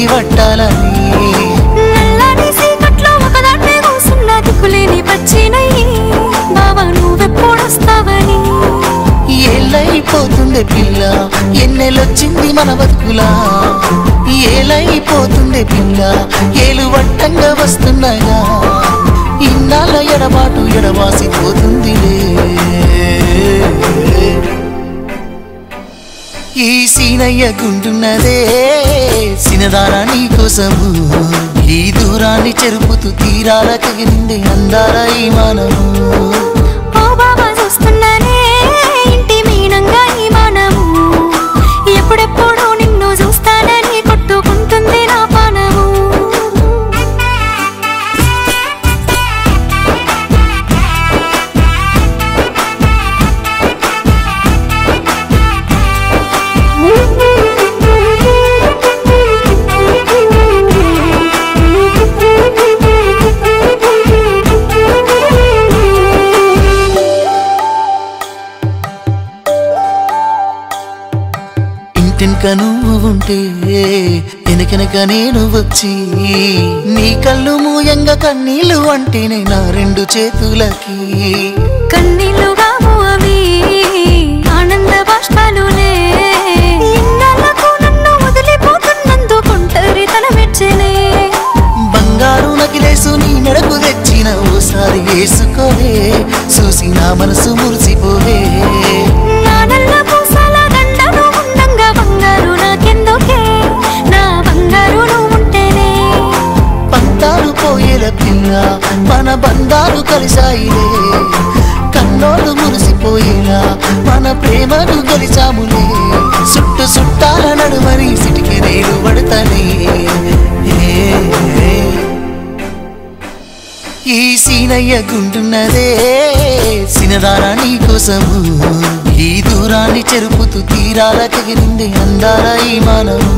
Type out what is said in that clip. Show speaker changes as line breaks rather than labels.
చేయి పట్టాలని
నల్లని సీకట్లో ఒకదాన్నే కూసున్న దిక్కులేని పచ్చినయ్యి బావా నువ్వెప్పుడొస్తావని
ఏళ్ళైపోతుండే పిల్ల ఎన్నెలొచ్చింది మన బతుకులా ఏలైపోతుండే పిల్ల ఏలు వట్టంగా వస్తున్నాగా ఇన్నాళ్ళ ఎడబాటు ఎడవాసిపోతుందిలే ఈ సీనయ్య గుంటున్నదే సినదారా నీ కోసము ఈ దూరాన్ని చెరుపుతూ తీరాల కగిలింది అందాల ఈ మానము
ఓ బాబా చూస్తున్నానే ఇంటి మీనంగా ఈ మానము ఎప్పుడెప్పుడు నిన్ను చూస్తానని కొట్టుకుంటుంది నా పానము
ఇంటెనక నువ్వు ఉంటే వెనకెనక నేను వచ్చి నీ కళ్ళు మూయంగా కన్నీళ్ళు అంటేనే నా రెండు చేతులకి
కన్నీళ్ళుగాము అవి ఆనంద బాష్పాలులే ఇన్నాళ్ళకు నన్ను వదిలిపోతున్నందుకుంటరి తల మెచ్చనే
బంగారు నకిలేసు నీ మెడకు తెచ్చిన ఓసారి వేసుకోవే చూసి నా మనసు మురిసిపోవే
నా నల్ల పూసల దండను ఉండంగా బంగారు నాకెందుకే నా బంగారు నువ్వు ఉంటేనే
పంతాలు పోయేల పిల్ల మన బంధాలు కలిసాయిలే కన్నోళ్ళు మురిసిపోయేలా మన ప్రేమను కలిసాములే చుట్టు చుట్టాల నడుమని సిటికి రేలు పడతానే ఈ సీనయ్య గుంటున్నదే సినదారా నీ కోసము ఈ దూరాన్ని చెరుపుతూ తీరాల కగిలింది అందాల ఈ మానము